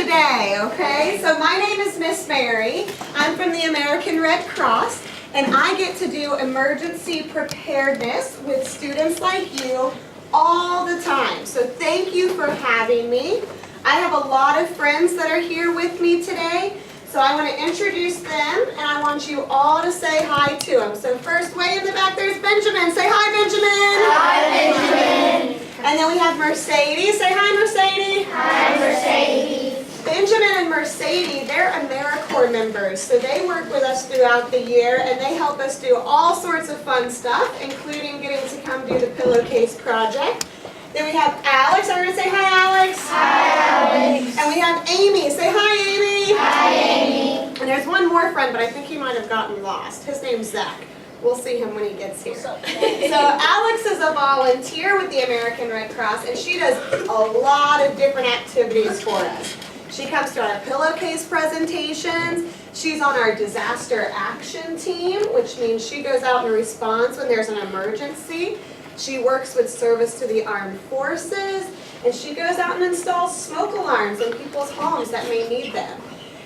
today, okay? So my name is Miss Mary. I'm from the American Red Cross, and I get to do emergency preparedness with students like you all the time. So thank you for having me. I have a lot of friends that are here with me today, so I want to introduce them, and I want you all to say hi to them. So first, way in the back, there's Benjamin. Say hi, Benjamin. Hi, Benjamin. And then we have Mercedes. Say hi, Mercedes. Hi, Mercedes. Benjamin and Mercedes, they're AmeriCorps members, so they work with us throughout the year, and they help us do all sorts of fun stuff, including getting to come do the Pillowcase project. Then we have Alex. Everyone say hi, Alex. Hi, Alex. And we have Amy. Say hi, Amy. Hi, Amy. And there's one more friend, but I think he might have gotten lost. His name's Zach. We'll see him when he gets here. So Alex is a volunteer with the American Red Cross, and she does a lot of different activities for us. She comes to our Pillowcase presentations. She's on our disaster action team, which means she goes out and responds when there's an emergency. She works with service to the armed forces, and she goes out and installs smoke alarms in people's homes that may need them.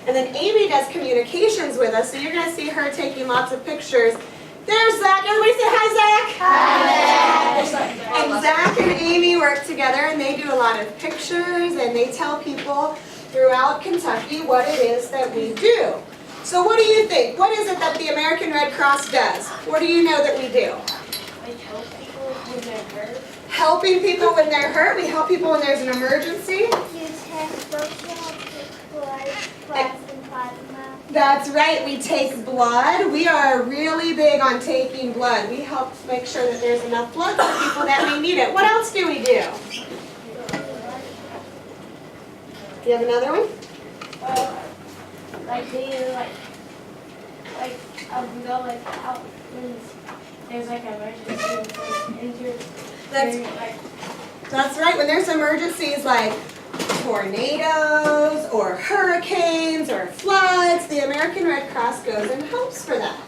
And then Amy does communications with us, so you're going to see her taking lots of pictures. There's Zach. Everybody say hi, Zach. Hi, Zach. And Zach and Amy work together, and they do a lot of pictures, and they tell people throughout Kentucky what it is that we do. So what do you think? What is it that the American Red Cross does? What do you know that we do? We help people when they're hurt. Helping people when they're hurt. We help people when there's an emergency. You test blood, plasma, plasma. That's right, we take blood. We are really big on taking blood. We help make sure that there's enough blood for people that may need it. What else do we do? Do you have another one? Do you go out when there's an emergency? That's right, when there's emergencies like tornadoes or hurricanes or floods, the American Red Cross goes and helps for that.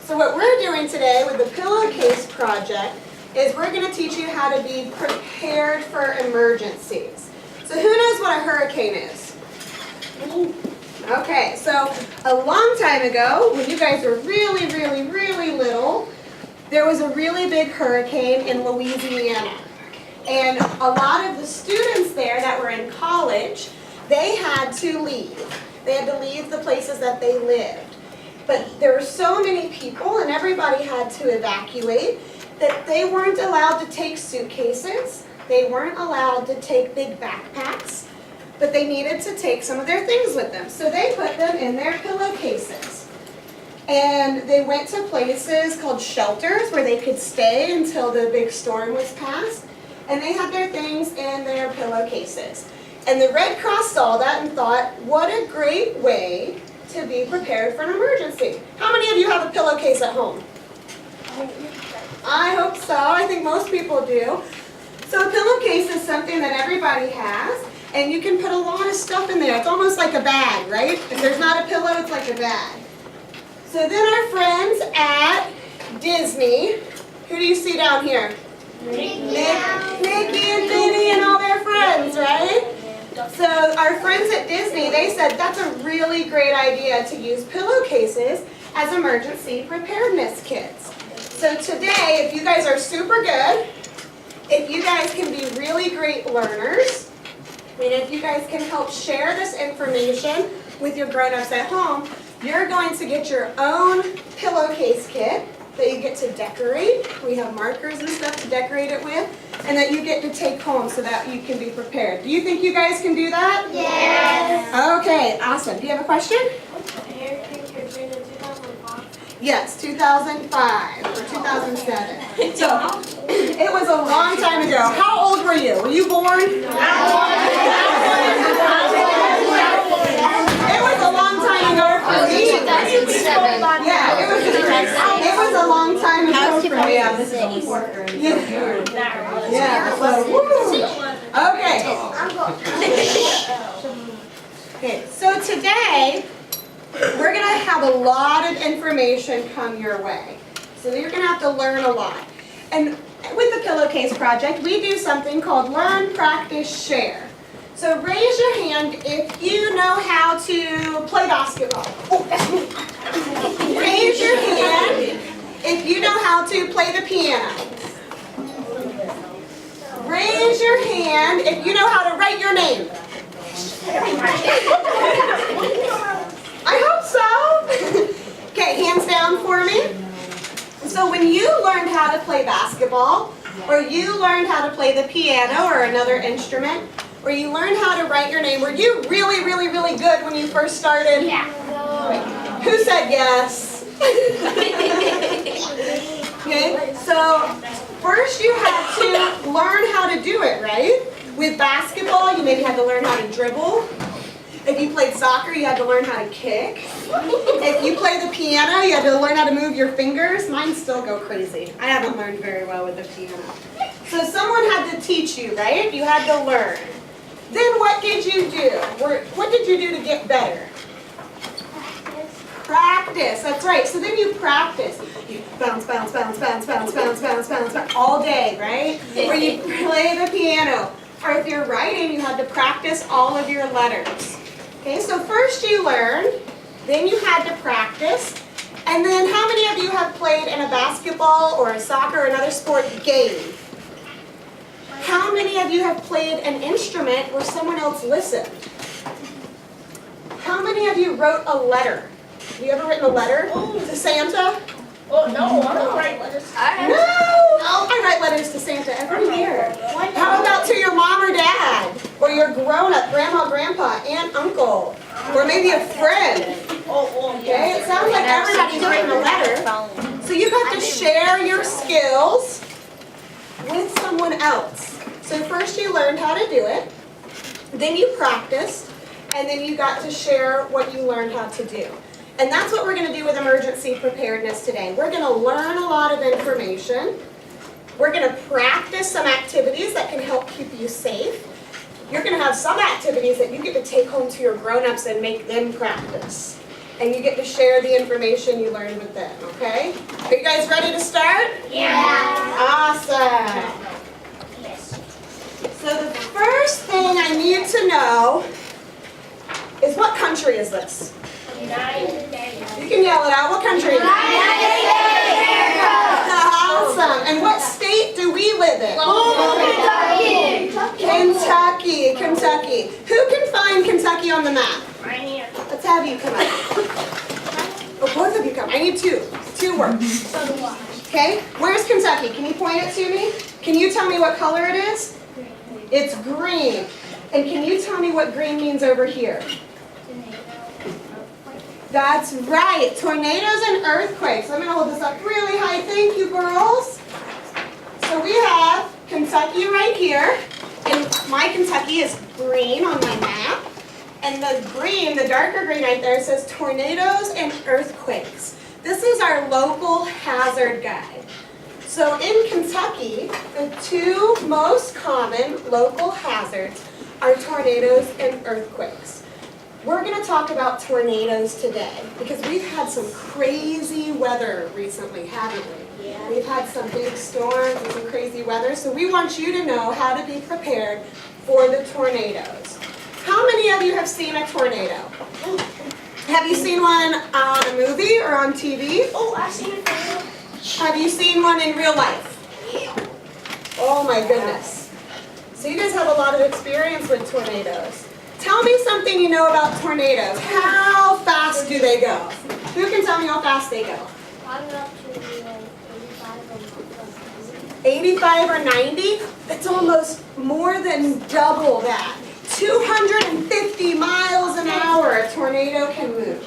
So what we're doing today with the Pillowcase project is we're going to teach you how to be prepared for emergencies. So who knows what a hurricane is? Okay, so a long time ago, when you guys were really, really, really little, there was a really big hurricane in Louisiana. And a lot of the students there that were in college, they had to leave. They had to leave the places that they lived. But there were so many people, and everybody had to evacuate, that they weren't allowed to take suitcases. They weren't allowed to take big backpacks, but they needed to take some of their things with them. So they put them in their pillowcases. And they went to places called shelters where they could stay until the big storm was past. And they had their things in their pillowcases. And the Red Cross saw that and thought, what a great way to be prepared for an emergency. How many of you have a pillowcase at home? I hope so. I think most people do. So a pillowcase is something that everybody has, and you can put a lot of stuff in there. It's almost like a bag, right? If there's not a pillow, it's like a bag. So then our friends at Disney, who do you see down here? Mickey and Minnie and all their friends, right? So our friends at Disney, they said that's a really great idea to use pillowcases as emergency preparedness kits. So today, if you guys are super good, if you guys can be really great learners, and if you guys can help share this information with your grown-ups at home, you're going to get your own pillowcase kit that you get to decorate. We have markers and stuff to decorate it with, and that you get to take home so that you can be prepared. Do you think you guys can do that? Yes. Okay, awesome. Do you have a question? Yes, 2005 or 2007. So it was a long time ago. How old were you? Were you born? It was a long time ago for me. 2007. Yeah, it was a long time ago for me. Yeah. Okay, so today we're going to have a lot of information come your way. So you're going to have to learn a lot. And with the Pillowcase project, we do something called Learn, Practice, Share. So raise your hand if you know how to play basketball. Oh, that's me. Raise your hand if you know how to play the piano. Raise your hand if you know how to write your name. I hope so. Okay, hands down for me. So when you learned how to play basketball, or you learned how to play the piano or another instrument, or you learned how to write your name, were you really, really, really good when you first started? Yeah. Who said yes? Okay, so first you had to learn how to do it, right? With basketball, you maybe had to learn how to dribble. If you played soccer, you had to learn how to kick. If you play the piano, you had to learn how to move your fingers. Mine still go crazy. I haven't learned very well with the piano. So someone had to teach you, right? You had to learn. Then what did you do? What did you do to get better? Practice, that's right. So then you practice. You bounce, bounce, bounce, bounce, bounce, bounce, bounce, bounce, bounce all day, right? Or you play the piano. Or if you're writing, you had to practice all of your letters. Okay, so first you learned, then you had to practice, and then how many of you have played in a basketball or a soccer or another sport game? How many of you have played an instrument where someone else listened? How many of you wrote a letter? Have you ever written a letter to Santa? Oh, no, I don't write letters. No! I write letters to Santa every year. How about to your mom or dad? Or your grown-up, grandma, grandpa, aunt, uncle? Or maybe a friend? Okay, it sounds like everybody's written a letter. So you got to share your skills with someone else. So first you learned how to do it, then you practiced, and then you got to share what you learned how to do. And that's what we're going to do with emergency preparedness today. We're going to learn a lot of information. We're going to practice some activities that can help keep you safe. You're going to have some activities that you get to take home to your grown-ups and make them practice. And you get to share the information you learned with them, okay? Are you guys ready to start? Yeah. Awesome. Yes. So the first thing I need to know is, what country is this? United States. You can yell it out. What country? United States. Awesome. And what state do we live in? Kentucky. Kentucky. Who can find Kentucky on the map? Right here. Let's have you come up. Oh, both of you come. I need two. Two words. So do I. Okay? Where's Kentucky? Can you point it to me? Can you tell me what color it is? It's green. And can you tell me what green means over here? That's right. Tornadoes and earthquakes. I'm going to hold this up really high. Thank you, girls. So we have Kentucky right here. And my Kentucky is green on my map. And the green, the darker green right there, says tornadoes and earthquakes. This is our local hazard guide. So in Kentucky, the two most common local hazards are tornadoes and earthquakes. We're going to talk about tornadoes today because we've had some crazy weather recently, haven't we? Yeah. We've had some big storms and some crazy weather, so we want you to know how to be prepared for the tornadoes. How many of you have seen a tornado? Have you seen one on a movie or on TV? Oh, I've seen it. Have you seen one in real life? Oh my goodness. So you guys have a lot of experience with tornadoes. Tell me something you know about tornadoes. How fast do they go? Who can tell me how fast they go? I'm up to 85 or 85 or 90? That's almost more than double that. 250 miles an hour a tornado can move.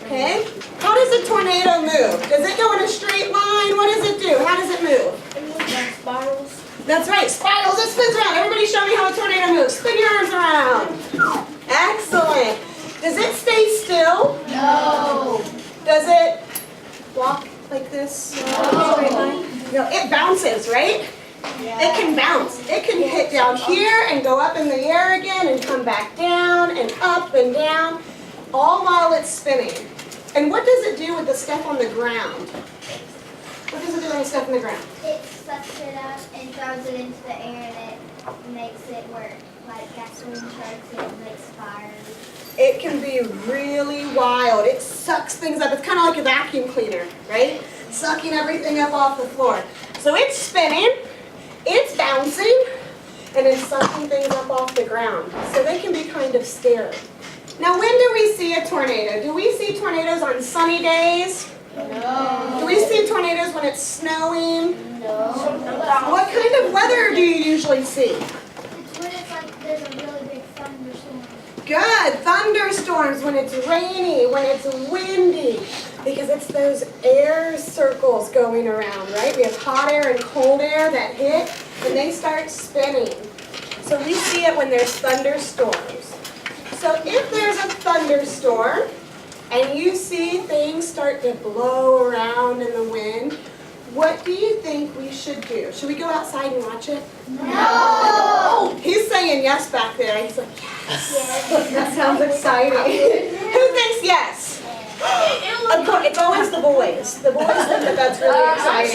Okay? How does a tornado move? Does it go in a straight line? What does it do? How does it move? It moves like spirals. That's right, spirals. It spins around. Everybody show me how a tornado moves. Spin your arms around. Excellent. Does it stay still? No. Does it walk like this? No. No, it bounces, right? Yeah. It can bounce. It can hit down here and go up in the air again and come back down and up and down, all while it's spinning. And what does it do with the stuff on the ground? What does it do with the stuff on the ground? It sucks it up and throws it into the air and it makes it work. like gasoline trucks and makes fires. It can be really wild. It sucks things up. It's kind of like a vacuum cleaner, right? Sucking everything up off the floor. So it's spinning, it's bouncing, and it's sucking things up off the ground. So they can be kind of scary. Now, when do we see a tornado? Do we see tornadoes on sunny days? No. Do we see tornadoes when it's snowing? No. What kind of weather do you usually see? It's when it's like there's a really big thunderstorm. Good. Thunderstorms when it's rainy, when it's windy, because it's those air circles going around, right? We have hot air and cold air that hit, and they start spinning. So we see it when there's thunderstorms. So if there's a thunderstorm, and you see things start to blow around in the wind, what do you think we should do? Should we go outside and watch it? No! He's saying yes back there. He's like, yes. Yes. That sounds exciting. Who thinks yes? Of course, it's always the boys. The boys think that that's really exciting.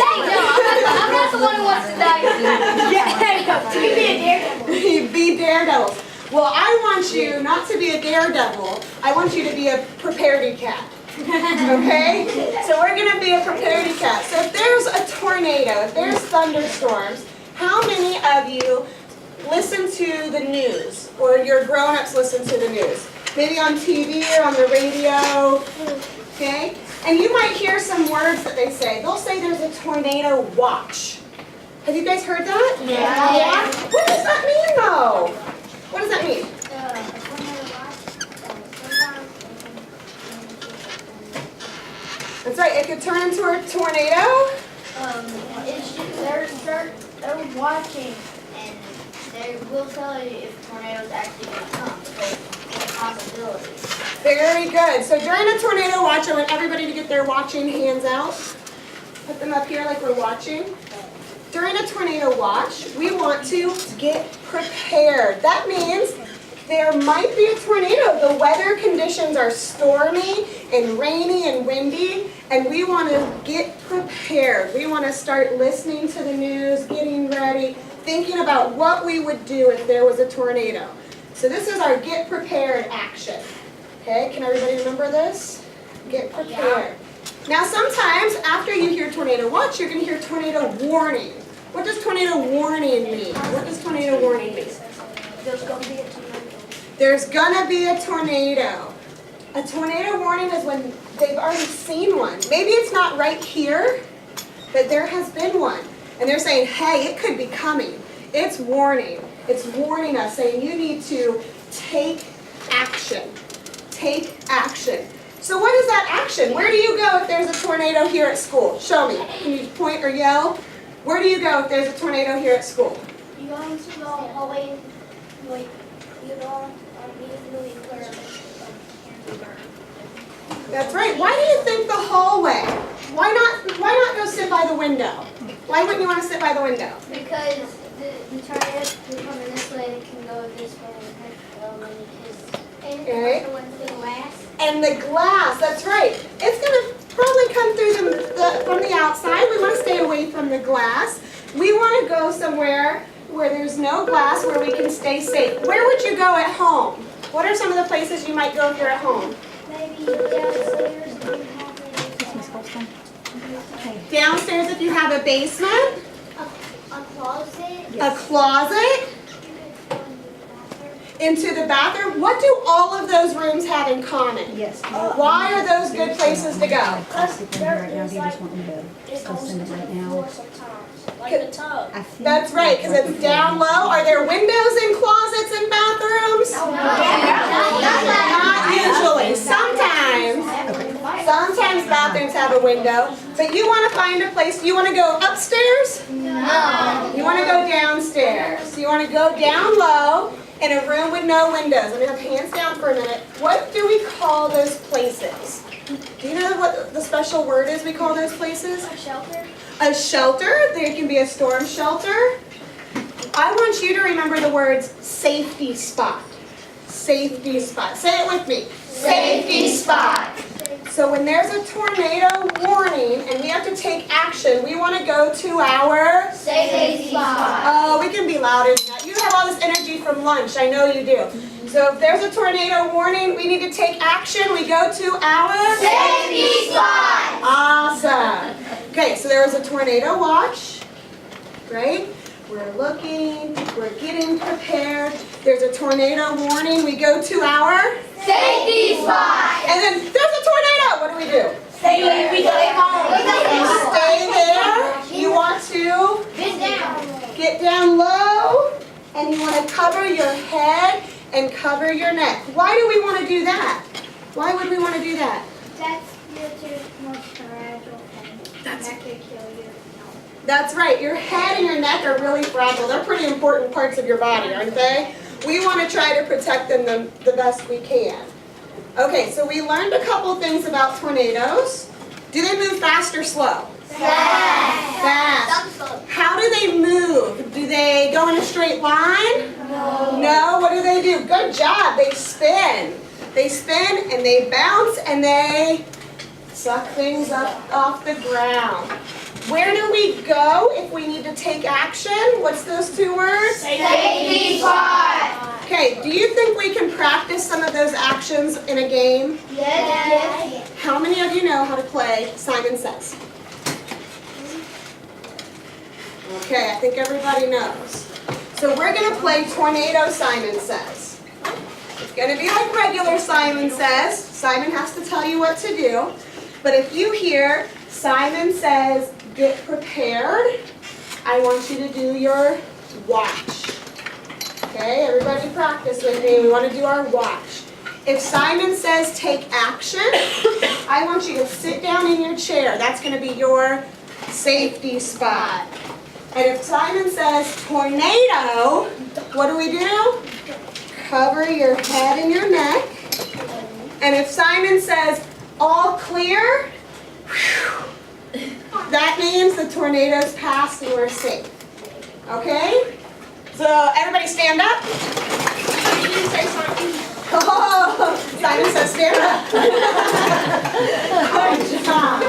I'm not the one who wants to die. Yeah. You be a daredevil. Be daredevils. Well, I want you not to be a daredevil. I want you to be a preparedy cat. Okay? So we're going to be a preparedy cat. So if there's a tornado, if there's thunderstorms, how many of you listen to the news? Or your grown-ups listen to the news? Maybe on TV or on the radio. Okay? And you might hear some words that they say. They'll say there's a tornado watch. Have you guys heard that? Yeah. What does that mean though? What does that mean? That's right, it could turn into a tornado. It's just, they're watching, and they will tell you if tornadoes actually going to come. So it's a possibility. Very good. So during a tornado watch, I want everybody to get their watching hands out. Put them up here like we're watching. During a tornado watch, we want to get prepared. That means there might be a tornado. The weather conditions are stormy and rainy and windy, and we want to get prepared. We want to start listening to the news, getting ready, thinking about what we would do if there was a tornado. So this is our get prepared action. Okay, can everybody remember this? Get prepared. Now sometimes after you hear tornado watch, you're going to hear tornado warning. What does tornado warning mean? What does tornado warning mean? There's going to be a tornado. There's gonna be a tornado. A tornado warning is when they've already seen one. Maybe it's not right here, but there has been one. And they're saying, hey, it could be coming. It's warning. It's warning us, saying you need to take action. Take action. So what is that action? Where do you go if there's a tornado here at school? Show me. Can you point or yell? Where do you go if there's a tornado here at school? You go into the hallway, like, you go immediately where can be burned. That's right. Why do you think the hallway? Why not go sit by the window? Why wouldn't you want to sit by the window? Because the tornadoes can come in this way, they can go this way, and Okay. the glass. And the glass, that's right. It's going to probably come through from the outside. We want to stay away from the glass. We want to go somewhere where there's no glass, where we can stay safe. Where would you go at home? What are some of the places you might go if you're at home? Maybe downstairs if you have Downstairs if you have a basement, a closet. a closet, into the bathroom. What do all of those rooms have in common? Yes. Why are those good places to go? I'll sleep in here right now. He just want me to go send it right now. Like the tub. I think That's right, because it's down low. Are there windows in closets and bathrooms? Not usually. Sometimes. Sometimes bathrooms have a window. But you want to find a place. You want to go upstairs? No. You want to go downstairs. You want to go down low in a room with no windows. Let me have hands down for a minute. What do we call those places? Do you know what the special word is we call those places? A shelter. A shelter. There can be a storm shelter. I want you to remember the words safety spot. Safety spot. Say it with me. Safety spot. So when there's a tornado warning and we have to take action, we want to go to our Safety spot. Oh, we can be louder than that. You have have all this energy from lunch. I know you do. So if there's a tornado warning, we need to take action. We go to our Safety spot. Awesome. Okay, so there was a tornado watch, right? We're looking, we're getting prepared. There's a tornado warning. We go to our Safety spot. and then there's a tornado. What do we do? Stay home. Stay there. You want to Get down. get down low, and you want to cover your head and cover your neck. Why do we want to do that? Why would we want to do that? That's your most fragile thing. That could kill you. That's right. Your head and your neck are really fragile. They're pretty important parts of your body, aren't they? We want to try to protect them the best we can. Okay, so we learned a couple things about tornadoes. Do they move fast or slow? Fast. How do they move? Do they go in a straight line? No. What do they do? Good job. They spin. They spin and they bounce and they suck things up off the ground. Where do we go if we need to take action? What's those two words? Safety spot. Okay, do you think we can practice some of those actions in a game? Yes. How many of you know how to play Simon Says? Okay, I think everybody knows. So we're going to play Tornado Simon Says. It's going to be like regular Simon Says. Simon has to tell you what to do. But if you hear Simon says, get prepared, I want you to do your watch. Okay, everybody practice with me. We want to do our watch. If Simon says take action, I want you to sit down in your chair. That's going to be your safety spot. And if Simon says tornado, what do we do? Cover your head and your neck. And if Simon says all clear, that means the tornado's passed and we're safe. Okay? So everybody stand up. Oh, Simon says stand up. Good job.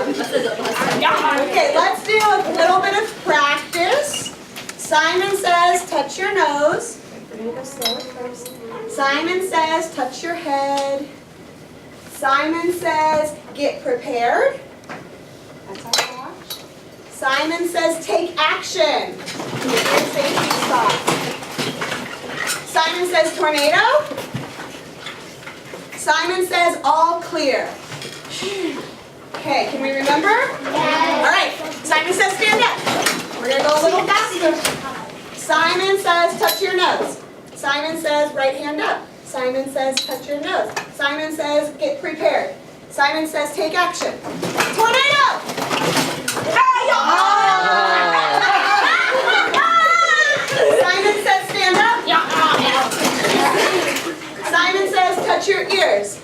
Okay, let's do a little bit of practice. Simon says touch your nose. We're going to go slow first. Simon says touch your head. Simon says get prepared. That's our watch. Simon says take action. Your safety spot. Simon says tornado. Simon says all clear. Okay, can we remember? Yes. All right, Simon says stand up. We're going to go a little faster. Simon says touch your nose. Simon says right hand up. Simon says touch your nose. Simon says get prepared. Simon says take action. Tornado! Simon says stand up. Simon says touch your ears.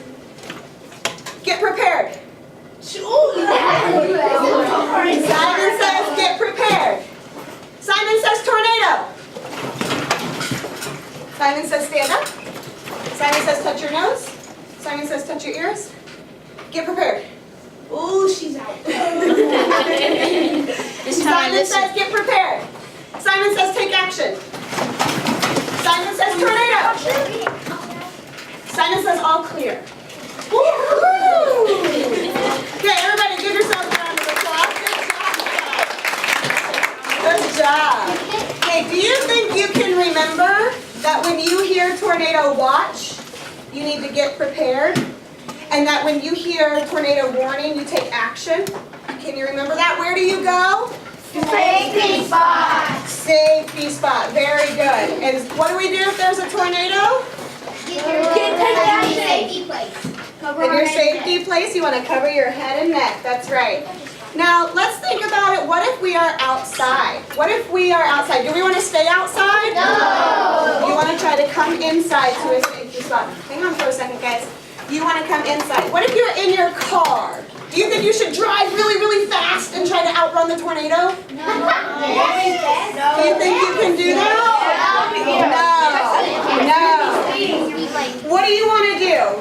Get prepared. Simon says get prepared. Simon says tornado. Simon says stand up. Simon says touch your nose. Simon says touch your ears. Get prepared. Ooh, she's out. Simon says get prepared. Simon says take action. Simon says tornado. Simon says all clear. Woo-hoo! Okay, everybody give yourselves a round of applause. Good job. Okay, do you think you can remember that when you hear tornado watch, you need to get prepared? And that when you hear tornado warning, you take action? Can you remember that? Where do you go? Safety spot. Safety spot. Very good. And what do we do if there's a tornado? Get your safety place. In your safety place, you want to cover your head and neck. That's right. Now, let's think about it. What if we are outside? What if we are outside? Do we want to stay outside? No. You want to try to come inside to a safety spot. Hang on for a second, guys. You want to come inside. What if you're in your car? Do you think you should drive really, really fast and try to outrun the tornado? No. Do you think you can do that? No. What do you want to do?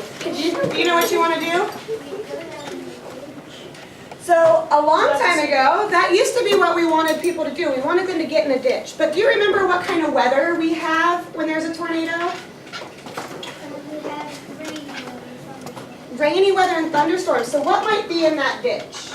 Do you know what you want to do? So a long time ago, that used to be what we wanted people to do. We wanted them to get in a ditch. But do you remember what kind of weather we have when there's a tornado? Rainy weather and thunderstorms. So what might be in that ditch?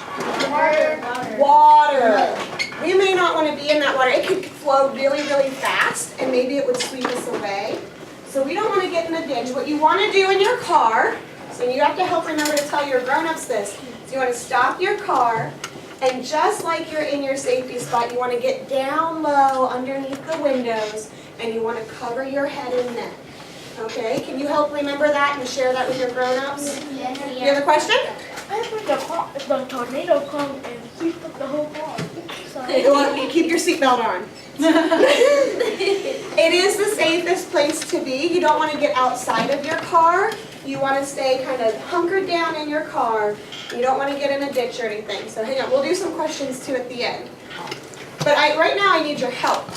Water. We may not want to be in that water. It could flow really, really fast, and maybe it would sweep us away. So we don't want to get in a ditch. What you want to do in your car, so you have to help remember to tell your grown-ups this, so you want to stop your car, and just like you're in your safety spot, you want to get down low underneath the windows, and you want to cover your head and neck. Okay, can you help remember that and share that with your grown-ups? Yes. You have a question? I think the tornado come and sweep up the whole car. You keep your seatbelt on. It is the safest place to be. You don't want to get outside of your car. You want to stay kind of hunkered down in your car. You don't want to get in a ditch or anything. So hang on, we'll do some questions too at the end. But right now I need your help.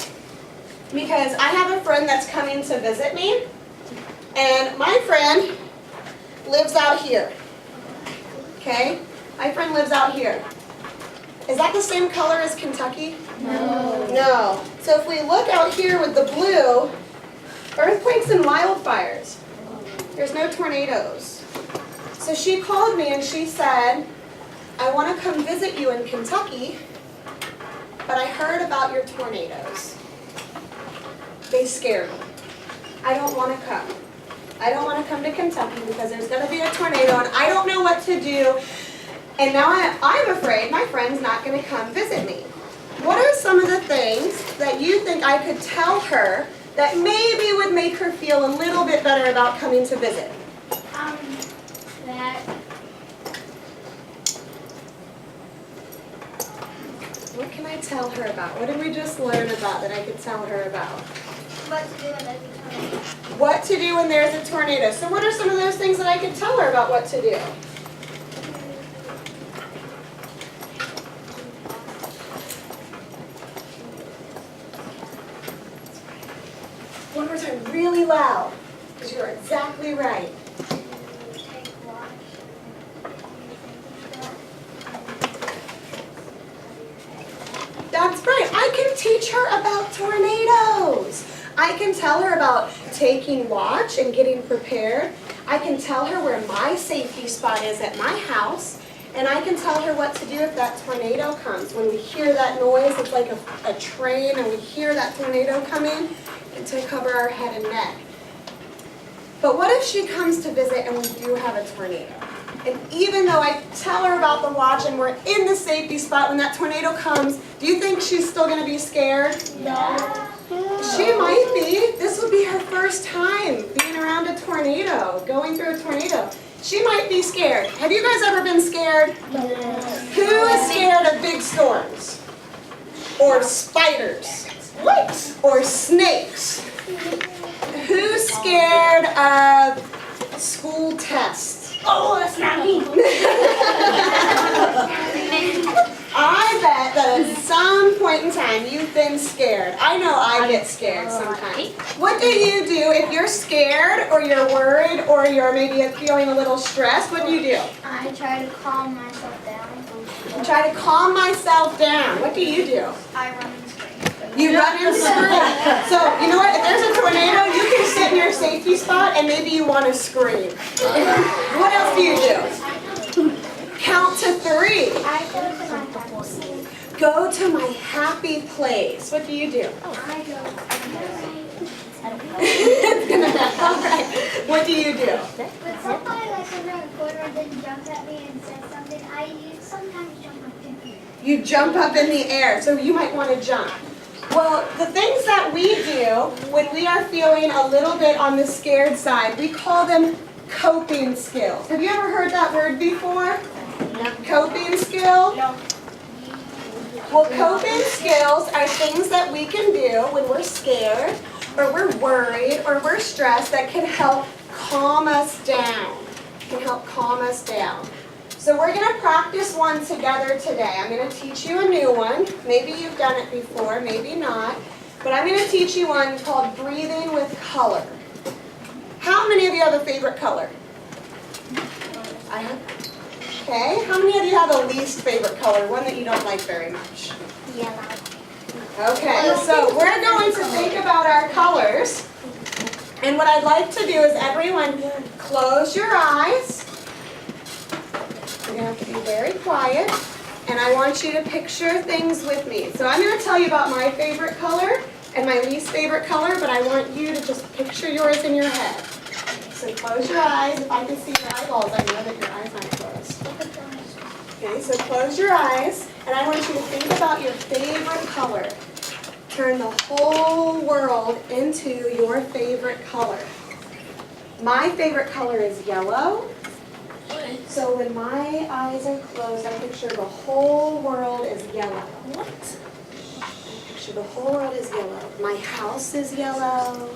Because I have a friend that's coming to visit me. And my friend lives out here. Okay? My friend lives out here. Is that the same color as Kentucky? No. No. So if we look out here with the blue, earthquakes and wildfires. There's no tornadoes. So she called me and she said, I want to come visit you in Kentucky, but I heard about your tornadoes. They scared me. I don't want to come. I don't want to come to Kentucky because there's going to be a tornado and I don't know what to do. And now I'm afraid my friend's not going to come visit me. What are some of the things that you think I could tell her that maybe would make her feel a little bit better about coming to visit? That. What can I tell her about? What did we just learn about that I could tell her about? What to do when there's a tornado. What to do when there's a tornado. So what are some of those things that I could tell her about what to do? One more time, really loud, because you're exactly right. Take watch. That's right. I can teach her about tornadoes. I can tell her about taking watch and getting prepared. I can tell her where my safety spot is at my house. And I can tell her what to do if that tornado comes. When we hear that noise, it's like a train, and we hear that tornado coming, and to cover our head and neck. But what if she comes to visit and we do have a tornado? And even though I tell her about the watch and we're in the safety spot when that tornado comes, do you think she's still going to be scared? No. She might be. This will be her first time being around a tornado, going through a tornado. She might be scared. Have you guys ever been scared? Yes. Who is scared of big storms? Or spiders? What? Or snakes? Who's scared of school tests? Oh, that's not me. I bet that at some point in time you've been scared. I know I get scared sometimes. What do you do if you're scared or you're worried or you're maybe feeling a little stressed? What do you do? I try to calm myself down. I try to calm myself down. What do you do? I run and scream. You run and scream. So, you know what? If there's a tornado, you can sit in your safety spot and maybe you want to scream. What else do you do? Count to 3. I go to my house. Go to my happy place. What do you do? I go. All right. What do you do? When somebody like around the corner and then jumped at me and said something, I sometimes jump up in the air. You jump up in the air, so you might want to jump. Well, the things that we do when we are feeling a little bit on the scared side, we call them coping skills. Have you ever heard that word before? Coping skill? No. Well, coping skills are things that we can do when we're scared, or we're worried, or we're stressed that can help calm us down. Can help calm us down. So we're going to practice one together today. I'm going to teach you a new one. Maybe you've done it before, maybe not. But I'm going to teach you one called breathing with color. How many of you have a favorite color? I have. Okay, how many of you have a least favorite color, one that you don't like very much? Yellow. Okay, so we're going to think about our colors. And what I'd like to do is everyone close your eyes. You're going to have to be very quiet. And I want you to picture things with me. So I'm going to tell you about my favorite color and my least favorite color, but I want you to just picture yours in your head. So close your eyes. If I can see your eyeballs, I know that your eyes aren't closed. Okay, so close your eyes, and I want you to think about your favorite color. Turn the whole world into your favorite color. My favorite color is yellow. So when my eyes are closed, I picture the whole world is yellow. What? I picture the whole world is yellow. My house is yellow.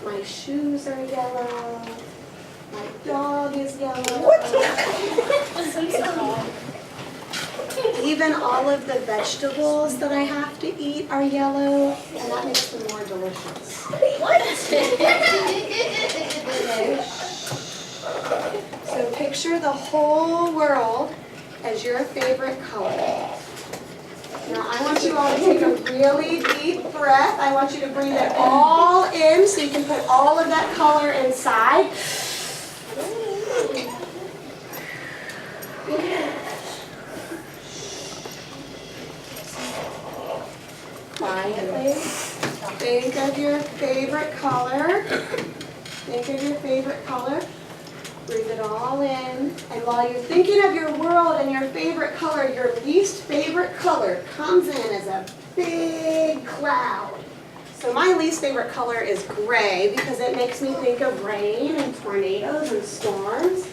My shoes are yellow. My dog is yellow. Even all of the vegetables that I have to eat are yellow, and that makes them more delicious. Okay. So picture the whole world as your favorite color. Now I want you all to take a really deep breath. I want you to breathe it all in so you can put all of that color inside. Quietly. Think of your favorite color. Think of your favorite color. Breathe it all in. And while you're thinking of your world and your favorite color, your least favorite color comes in as a big cloud. So my least favorite color is gray because it makes me think of rain and tornadoes and storms.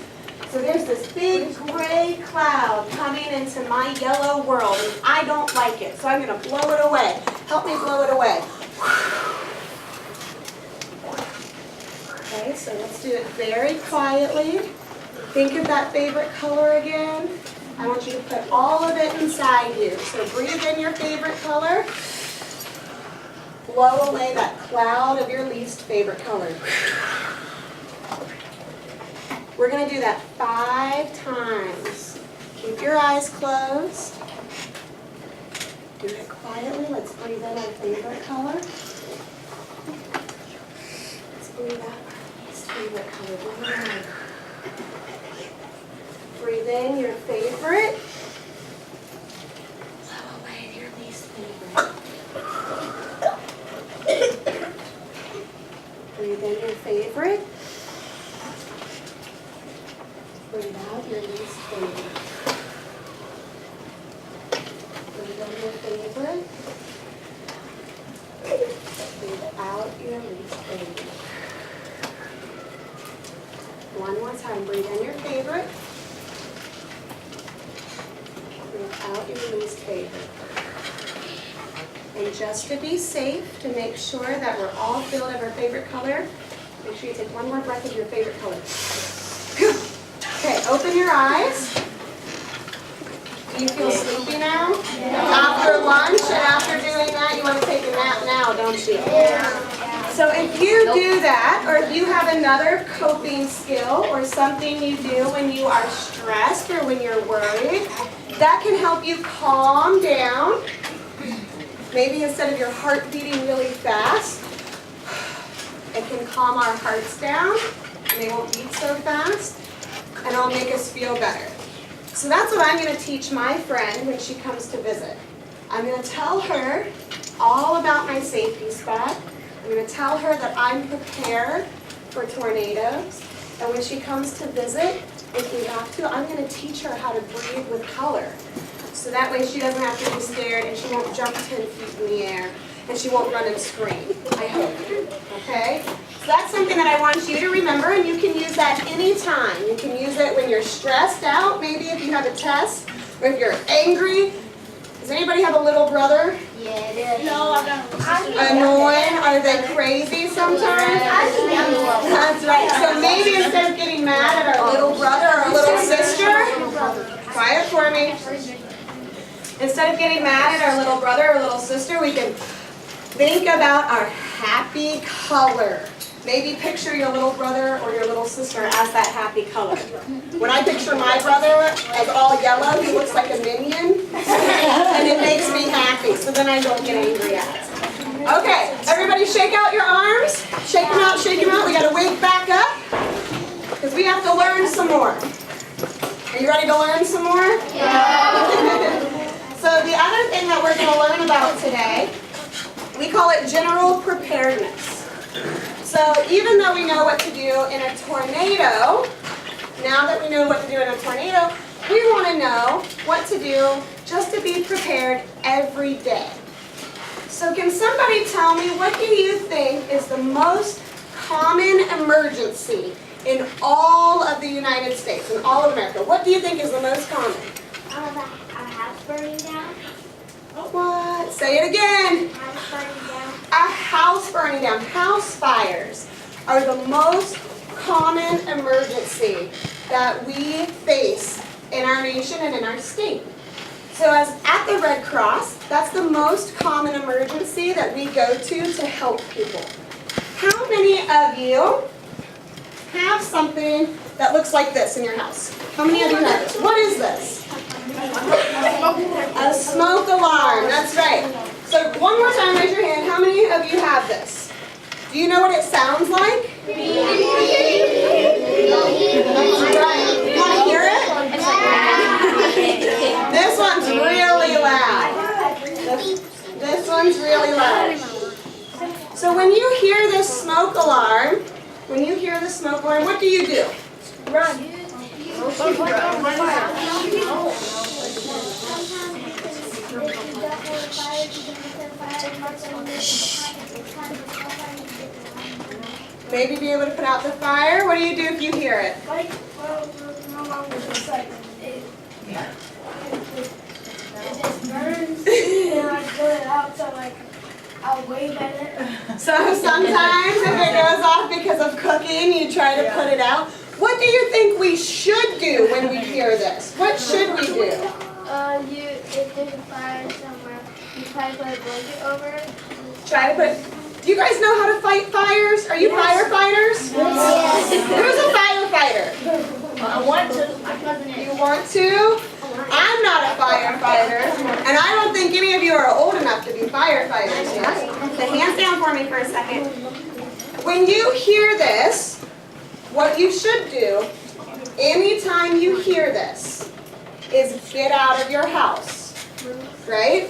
So there's this big gray cloud coming into my yellow world, and I don't like it. So I'm going to blow it away. Help me blow it away. Okay, so let's do it very quietly. Think of that favorite color again. I want you to put all of it inside you. So breathe in your favorite color. Blow away that cloud of your least favorite color. We're going to do that 5 times. Keep your eyes closed. Do it quietly. Let's breathe in our favorite color. Let's breathe out our least favorite color. Breathe in your favorite. Blow away your least favorite. Breathe in your favorite. Breathe out your least favorite. Breathe in your favorite. Breathe out your least favorite. One more time. Breathe in your favorite. Breathe out your least favorite. And just to be safe, to make sure that we're all filled of our favorite color, make sure you take one more breath of your favorite color. Okay, open your eyes. Do you feel sleepy now? After lunch and after doing that, you want to take a nap now, don't you? So if you do that, or if you have another coping skill or something you do when you are stressed or when you're worried, that can help you calm down. Maybe instead of your heart beating really fast, it can calm our hearts down and they won't beat so fast, and it'll make us feel better. So that's what I'm going to teach my friend when she comes to visit. I'm going to tell her all about my safety spot. I'm going to tell her that I'm prepared for tornadoes. And when she comes to visit, if we have to, I'm going to teach her how to breathe with color. So that way she doesn't have to be scared and she won't jump 10 feet in the air and she won't run and scream, I hope. Okay? So that's something that I want you to remember, and you can use that anytime. You can use it when you're stressed out, maybe if you have a test, or if you're angry. Does anybody have a little brother? Yeah, it is. No, I got Annoying? Are they crazy sometimes? That's right. So maybe instead of getting mad at our little brother or our little sister, quiet for me. Instead of getting mad at our little brother or little sister, we can think about our happy color. maybe picture your little brother or your little sister as that happy color. When I picture my brother as all yellow, he looks like a minion, and it makes me happy, so then I don't get angry at it. Okay, everybody shake out your arms. Shake them out, shake them out. We got to wake back up, because we have to learn some more. Are you ready to learn some more? Yeah. So the other thing that we're going to learn about today, we call it general preparedness. So even though we know what to do in a tornado, now that we know what to do in a tornado, we want to know what to do just to be prepared every day. So can somebody tell me, what do you think is the most common emergency in all of the United States, in all of America? What do you think is the most common? A house burning down. What? Say it again. House burning down. A house burning down. House fires are the most common emergency that we face in our nation and in our state. So as at the Red Cross, that's the most common emergency that we go to help people. How many of you have something that looks like this in your house? How many of you have this? What is this? A smoke alarm, that's right. So one more time, raise your hand. How many of you have this? Do you know what it sounds like? That's right. You want to hear it? This one's really loud. This one's really loud. So when you hear this smoke alarm, what do you do? Run. Maybe be able to put out the fire. What do you do if you hear it? My mom was just like, it just burns, and I put it out, so like, I'll wave at it. So sometimes if it goes off because of cooking, you try to put it out. What do you think we should do when we hear this? What should we do? If there's a fire somewhere, you try to put a blanket over it. Do you guys know how to fight fires? Are you firefighters? Yes. Who's a firefighter? I want to. My cousin is. You want to? I'm not a firefighter, and I don't think any of you are old enough to be firefighters yet. So hands down for me for a second. When you hear this, what you should do, anytime you hear this, is get out of your house, right?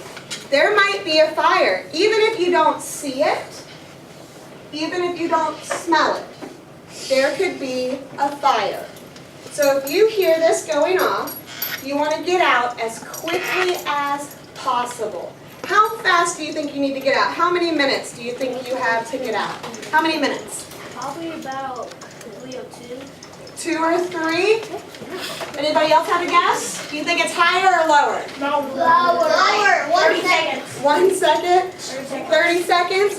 There might be a fire, even if you don't see it, even if you don't smell it, there could be a fire. So if you hear this going off, you want to get out as quickly as possible. How fast do you think you need to get out? How many minutes do you think you have to get out? How many minutes? Probably about 3 or 2. 2 or 3? Anybody else have a guess? Do you think it's higher or lower? Lower. 1 second. 1 second? 30 seconds?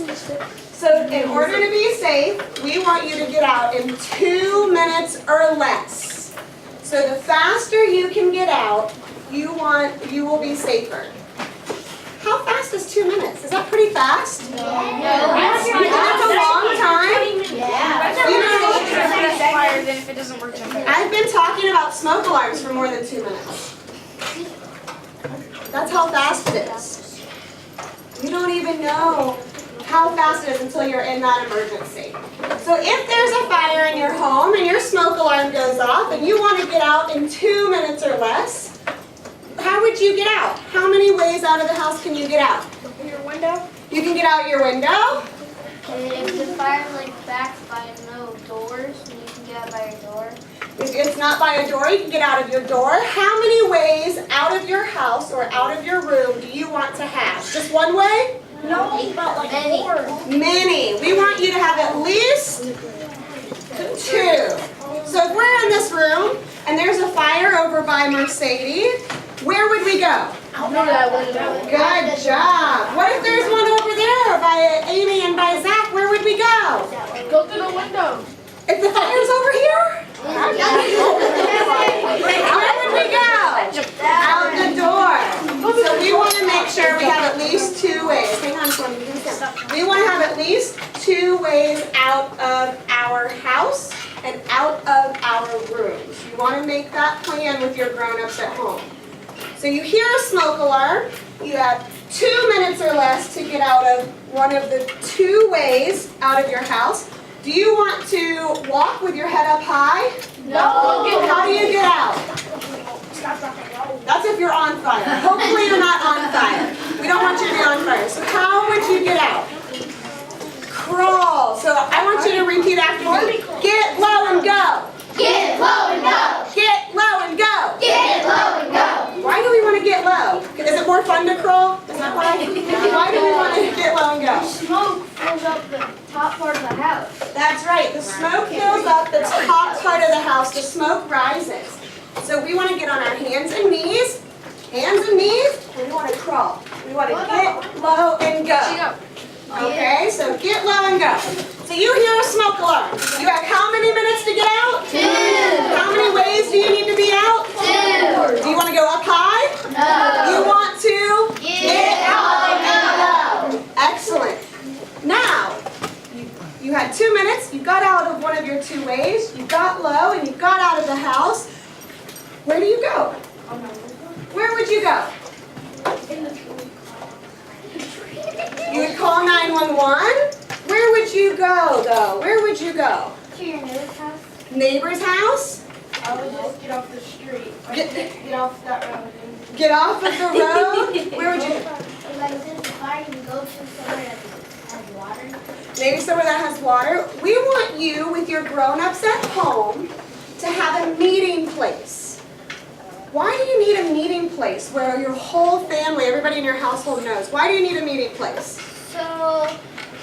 So in order to be safe, we want you to get out in 2 minutes or less. So the faster you can get out, you will be safer. How fast is 2 minutes? Is that pretty fast? Yeah. That's a long time. Yeah. You know, If it doesn't work, I've been talking about smoke alarms for more than 2 minutes. That's how fast it is. You don't even know how fast it is until you're in that emergency. So if there's a fire in your home and your smoke alarm goes off and you want to get out in 2 minutes or less, how would you get out? How many ways out of the house can you get out? your window. You can get out your window. If the fire's like backed by no doors, then you can get out by your door. If it's not by a door, you can get out of your door. How many ways out of your house or out of your room do you want to have? Just one way? No, but like Many. 4. Many. We want you to have at least 2. So if we're in this room and there's a fire over by Mercedes, where would we go? Good job. What if there's one over there by Amy and by Zach? Where would we go? Go through the window. If the fire's over here? Where would we go? Out the door. So we want to make sure we have at least 2 ways. Hang on for me. We want to have at least 2 ways out of our house and out of our rooms. You want to make that plan with your grown-ups at home. So you hear a smoke alarm. You have 2 minutes or less to get out of one of the 2 ways out of your house. Do you want to walk with your head up high? No. How do you get out? That's if you're on fire. Hopefully you're not on fire. We don't want you to be on fire. So how would you get out? Crawl. So I want you to repeat after me. Get low and go. Get low and go. Get low and go. Get low and go. Why do we want to get low? Is it more fun to crawl? Is that why? Why do we want to get low and go? Smoke fills up the top part of the house. That's right. The smoke fills up the top part of the house. The smoke rises. So we want to get on our hands and knees, and we want to crawl. We want to get low and go. Okay, so get low and go. So you hear a smoke alarm. You have how many minutes to get out? 2. How many ways do you need to be out? 2. Do you want to go up high? No. You want to Get low and low. Excellent. Now, you had 2 minutes. You got out of one of your 2 ways. You got low and you got out of the house. Where do you go? Where would you go? You would call 911. Where would you go, though? Where would you go? To your neighbor's house. Neighbor's house? I would just get off the street. Get off that road. Get off of the road? Where would you? If I did the fire, you can go to somewhere that has water. Maybe somewhere that has water. We want you, with your grown-ups at home, to have a meeting place. Why do you need a meeting place where your whole family, everybody in your household knows? Why do you need a meeting place?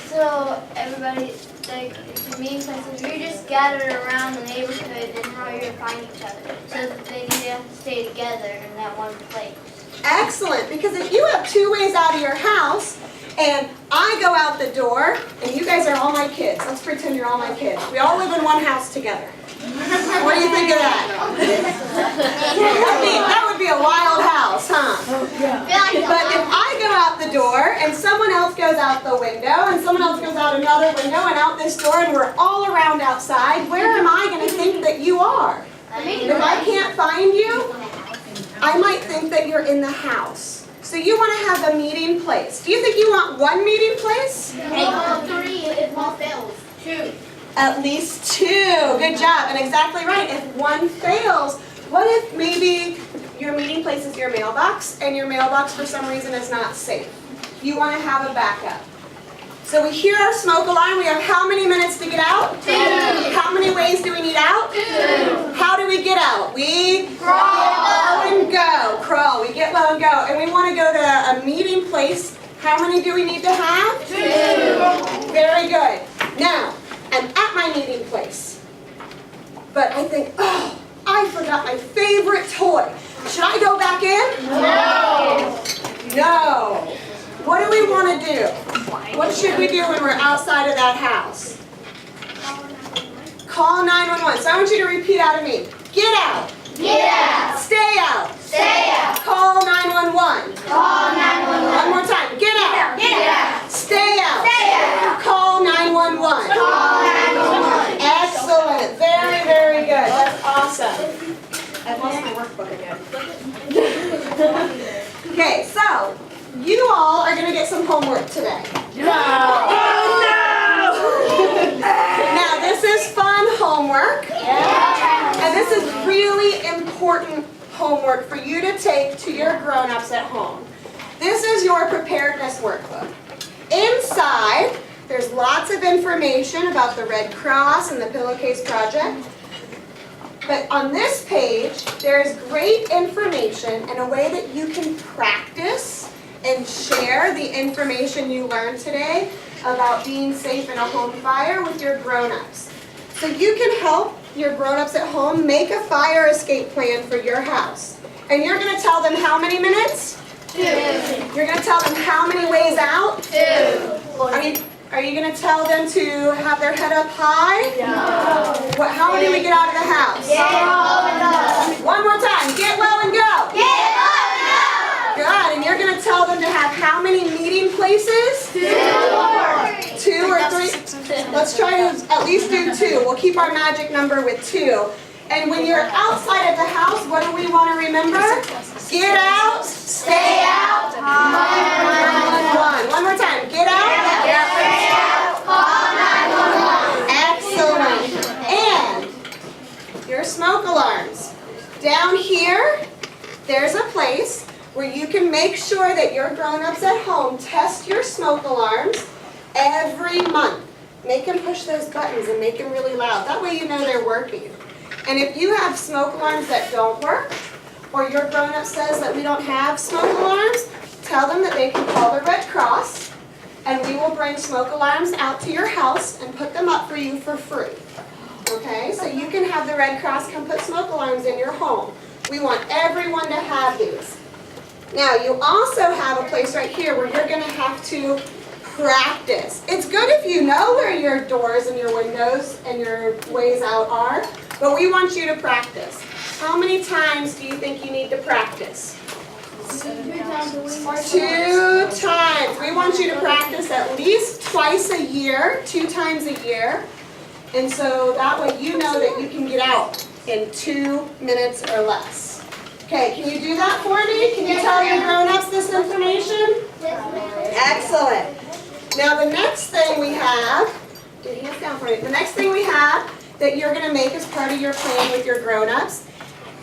So everybody, like, the meeting places, you're just gathered around the neighborhood and how you're to find each other. So that they need to stay together in that one place. Excellent, because if you have 2 ways out of your house, and I go out the door, and you guys are all my kids. Let's pretend you're all my kids. We all live in one house together. What do you think of that? That would be a wild house, huh? But if I go out the door and someone else goes out the window and someone else goes out another window and out this door and we're all around outside, where am I going to think that you are? If I can't find you, I might think that you're in the house. So you want to have a meeting place. Do you think you want 1 meeting place? 3 if one fails. 2. At least 2. Good job. And exactly right. If one fails, what if maybe your meeting place is your mailbox and your mailbox for some reason is not safe? You want to have a backup. So we hear our smoke alarm. We have how many minutes to get out? 2. How many ways do we need out? 2. How do we get out? We Crawl. get low and go. Crawl. We get low and go. And we want to go to a meeting place. How many do we need to have? 2. Very good. Now, I'm at my meeting place, but I think, oh, I forgot my favorite toy. Should I go back in? No. No. What do we want to do? What should we do when we're outside of that house? Call 911. So I want you to repeat out of me. Get out. Get out. Stay out. Stay out. Call 911. Call 911. One more time. Get out. Get out. Stay out. Stay out. Call 911. Call 911. Excellent. Very, very good. That's awesome. I've lost my workbook again. Okay, so you all are going to get some homework today. Oh, no! Now, this is fun homework. And this is really important homework for you to take to your grown-ups at home. This is your preparedness workbook. Inside, there's lots of information about the Red Cross and the Pillowcase project. But on this page, there's great information and a way that you can practice and share the information you learned today about being safe in a home fire with your grown-ups. So you can help your grown-ups at home make a fire escape plan for your house. And you're going to tell them how many minutes? 2. You're going to tell them how many ways out? 2. Are you going to tell them to have their head up high? No. How do we get out of the house? Get low and go. One more time. Get low and go. Get low and go. Good. And you're going to tell them to have how many meeting places? 2. 2 or 3? Let's try to at least do 2. We'll keep our magic number with 2. And when you're outside of the house, what do we want to remember? Get out, stay out, call 911. One more time. Get out, stay out, call 911. Excellent. And your smoke alarms. Down here, there's a place where you can make sure that your grown-ups at home test your smoke alarms every month. Make them push those buttons and make them really loud. That way you know they're working. And if you have smoke alarms that don't work, or your grown-up says that we don't have smoke alarms, tell them that they can call the Red Cross, and we will bring smoke alarms out to your house and put them up for you for free. Okay, so you can have the Red Cross come put smoke alarms in your home. We want everyone to have these. Now, you also have a place right here where you're going to have to practice. It's good if you know where your doors and your windows and your ways out are, but we want you to practice. How many times do you think you need to practice? 2 times a week. 2 times. We want you to practice at least twice a year, 2 times a year. And so that way you know that you can get out in 2 minutes or less. Okay, can you do that for me? Can you tell your grown-ups this information? Excellent. Now the next thing we have, get your hands down for me. The next thing we have that you're going to make as part of your plan with your grown-ups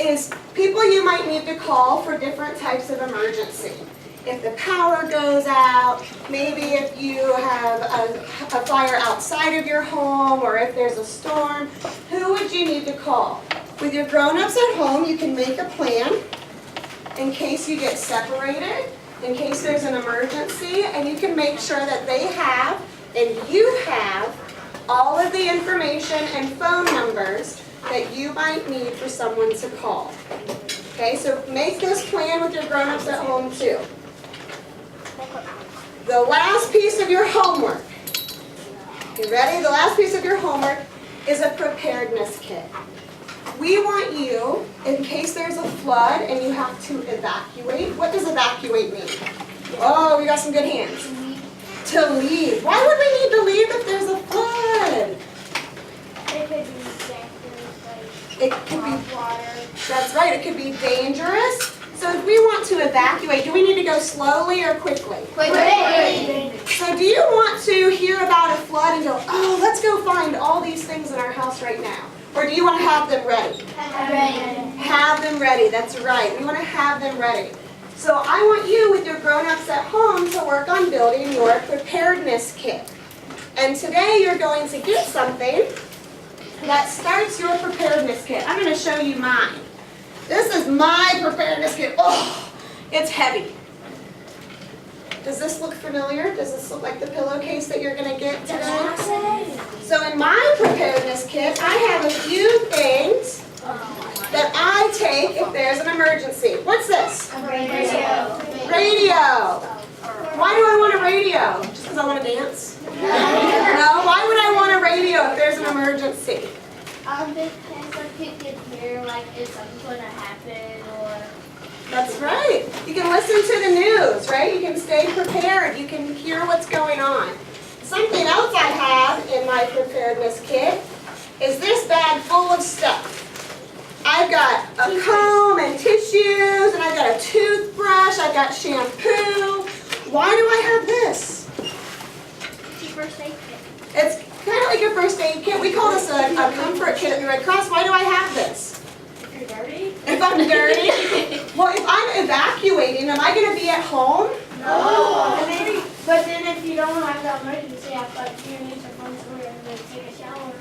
is people you might need to call for different types of emergency. If the power goes out, maybe if you have a fire outside of your home, or if there's a storm, who would you need to call? With your grown-ups at home, you can make a plan in case you get separated, in case there's an emergency, and you can make sure that they have, and you have, all of the information and phone numbers that you might need for someone to call. Okay, so make this plan with your grown-ups at home too. The last piece of your homework, you ready? The last piece of your homework is a preparedness kit. We want you, in case there's a flood and you have to evacuate. What does evacuate mean? Oh, we got some good hands. To leave. Why would we need to leave if there's a flood? It could be dangerous, It like could be, water. that's right, it could be dangerous. So if we want to evacuate, do we need to go slowly or quickly? Quickly. So do you want to hear about a flood and go, oh, let's go find all these things in our house right now? Or do you want to have them ready? Ready. Have them ready, that's right. We want to have them ready. So I want you with your grown-ups at home to work on building your preparedness kit. And today you're going to get something that starts your preparedness kit. I'm going to show you mine. This is my preparedness kit. Oh, it's heavy. Does this look familiar? Does this look like the pillowcase that you're going to get today? So in my preparedness kit, I have a few things that I take if there's an emergency. What's this? Radio. Radio. Why do I want a radio? Just because I want to dance? No, why would I want a radio if there's an emergency? Because like you can hear like if something's going to happen or. That's right. You can listen to the news, right? You can stay prepared. You can hear what's going on. Something else I have in my preparedness kit is this bag full of stuff. I've got a comb and tissues, and I've got a toothbrush, I've got shampoo. Why do I have this? First aid kit. It's kind of like a first aid kit. We call this a comfort kit at the Red Cross. Why do I have this? If you're dirty. If I'm dirty? Well, if I'm evacuating, am I going to be at home? No. And maybe, but then if you don't have that emergency, you need to find somewhere to take a shower.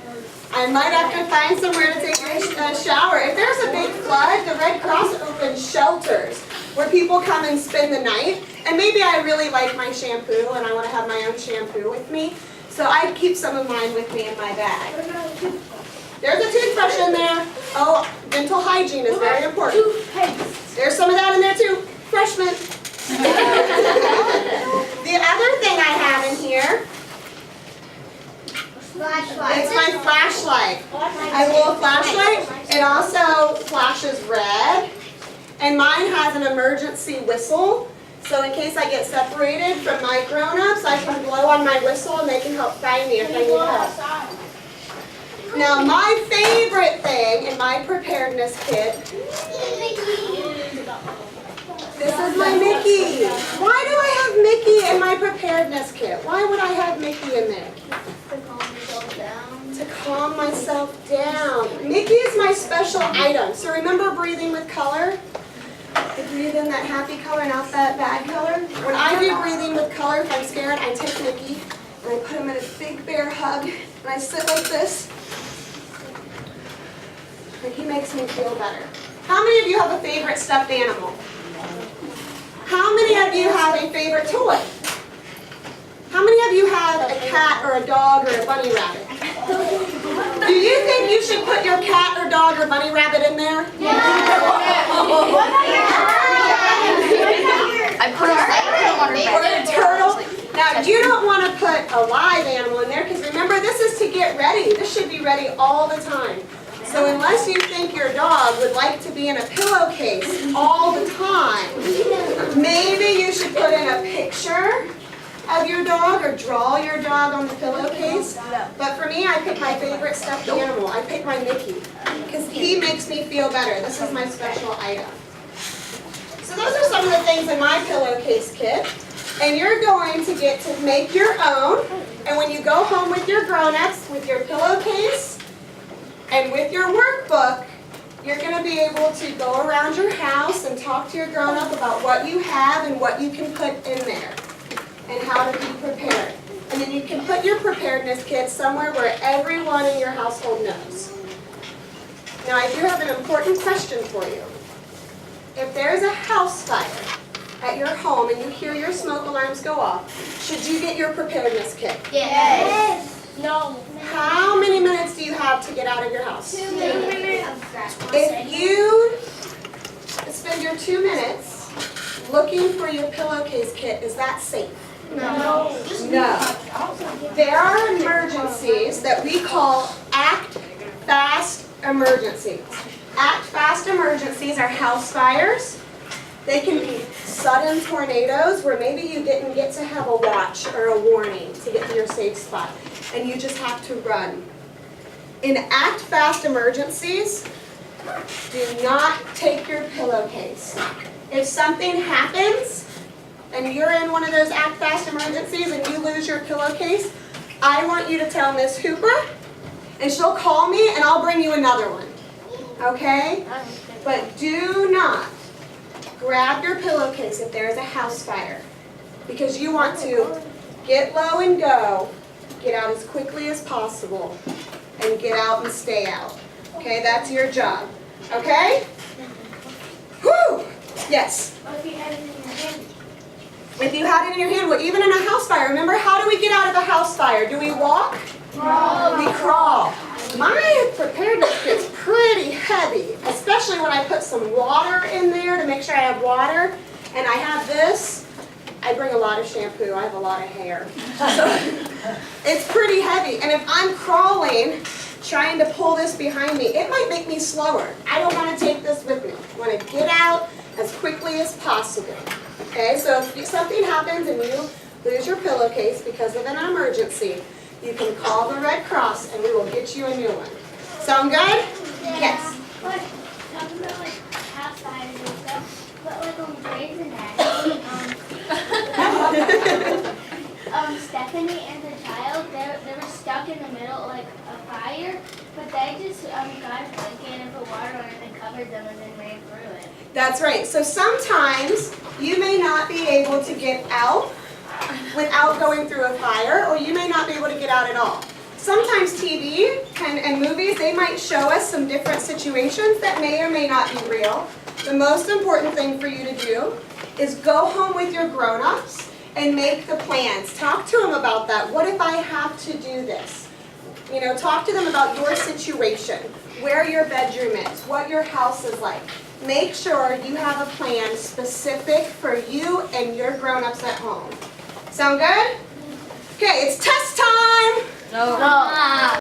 I might have to find somewhere to take a shower. If there's a big flood, the Red Cross opens shelters where people come and spend the night. And maybe I really like my shampoo and I want to have my own shampoo with me. So I keep some of mine with me in my bag. There's a toothbrush in there. Oh, dental hygiene is very important. Toothpaste. There's some of that in there too. Fresh mint. The other thing I have in here, Flashlight. it's my flashlight. I have a little flashlight. It also flashes red. And mine has an emergency whistle. So in case I get separated from my grown-ups, I can blow on my whistle and they can help find me if I need help. Now my favorite thing in my preparedness kit, this is my Mickey. Why do I have Mickey in my preparedness kit? Why would I have Mickey in there? To calm yourself down. To calm myself down. Mickey is my special item. So remember breathing with color? I breathe in that happy color and out that bad color. When I do breathing with color, if I'm scared, I take Mickey and I put him in a big bear hug and I sit like this. And he makes me feel better. How many of you have a favorite stuffed animal? How many of you have a favorite toy? How many of you have a cat or a dog or a bunny rabbit? Do you think you should put your cat or dog or bunny rabbit in there? I put them on her Or bed. a turtle? Now, you don't want to put a live animal in there because remember, this is to get ready. This should be ready all the time. So unless you think your dog would like to be in a pillowcase all the time, maybe you should put in a picture of your dog or draw your dog on the pillowcase. But for me, I pick my favorite stuffed animal. I pick my Mickey because he makes me feel better. This is my special item. So those are some of the things in my pillowcase kit. And you're going to get to make your own. And when you go home with your grown-ups, with your pillowcase, and with your workbook, you're going to be able to go around your house and talk to your grown-up about what you have and what you can put in there and how to be prepared. And then you can put your preparedness kit somewhere where everyone in your household knows. Now I do have an important question for you. If there's a house fire at your home and you hear your smoke alarms go off, should you get your preparedness kit? Yes. No. How many minutes do you have to get out of your house? 2 minutes. If you spend your 2 minutes looking for your pillowcase kit, is that safe? No. No. There are emergencies that we call act fast emergencies. Act fast emergencies are house fires. They can be sudden tornadoes where maybe you didn't get to have a watch or a warning to get to your safe spot and you just have to run. In act fast emergencies, do not take your pillowcase. If something happens and you're in one of those act fast emergencies and you lose your pillowcase, I want you to tell Miss Hooper and she'll call me and I'll bring you another one. Okay? But do not grab your pillowcase if there is a house fire because you want to get low and go, get out as quickly as possible, and get out and stay out. Okay? That's your job. Okay? Whew! Yes? If you had it in your hand. If you had it in your hand, well, even in a house fire, remember, how do we get out of a house fire? Do we walk? Crawl. We crawl. My preparedness kit's pretty heavy, especially when I put some water in there to make sure I have water. And I have this. I bring a lot of shampoo. I have a lot of hair. So it's pretty heavy. And if I'm crawling, trying to pull this behind me, it might make me slower. I don't want to take this with me. I want to get out as quickly as possible. Okay, so if something happens and you lose your pillowcase because of an emergency, you can call the Red Cross and we will get you a new one. Sound good? Yes. But talking about like house fires and stuff, but like on Grey's Anatomy, Stephanie and the child, they were stuck in the middle like a fire, but they just got a blanket and put water on it and covered them and then ran through it. That's right. So sometimes you may not be able to get out without going through a fire, or you may not be able to get out at all. Sometimes TV and movies, they might show us some different situations that may or may not be real. The most important thing for you to do is go home with your grown-ups and make the plans. Talk to them about that. What if I have to do this? You know, talk to them about your situation, where your bedroom is, what your house is like. Make sure you have a plan specific for you and your grown-ups at home. Sound good? Okay, it's test time! No.